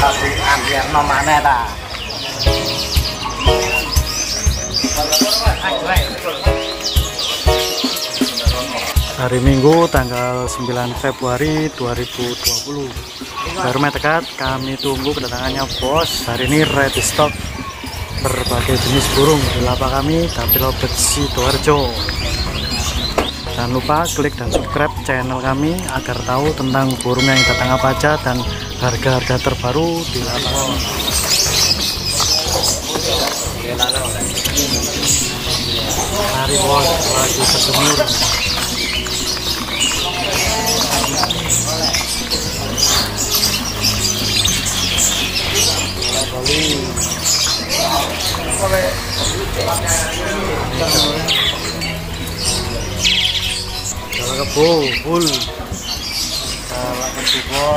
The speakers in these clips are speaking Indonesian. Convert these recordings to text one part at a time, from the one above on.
Biar nomane ta. Hari Minggu tanggal 9 Februari 2020 baru dekat, kami tunggu kedatangannya bos. Hari ini ready stock berbagai jenis burung di lapak kami Dapilobet Sidoarjo. Jangan lupa klik dan subscribe channel kami agar tahu tentang burung yang datang apa aja dan harga-harga terbaru di lapak. Hari bos lagi berjemur. Kalau kebo full, kalau kebo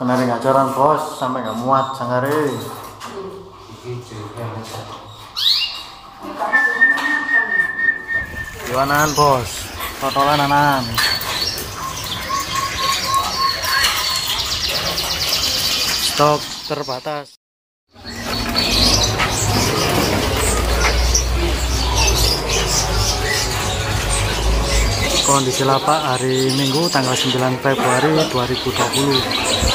penari ngajaran bos sampai nggak muat sanggare. Jualan bos, totolan anan. Stok terbatas. Kondisi lapak hari Minggu tanggal 9 Februari 2020.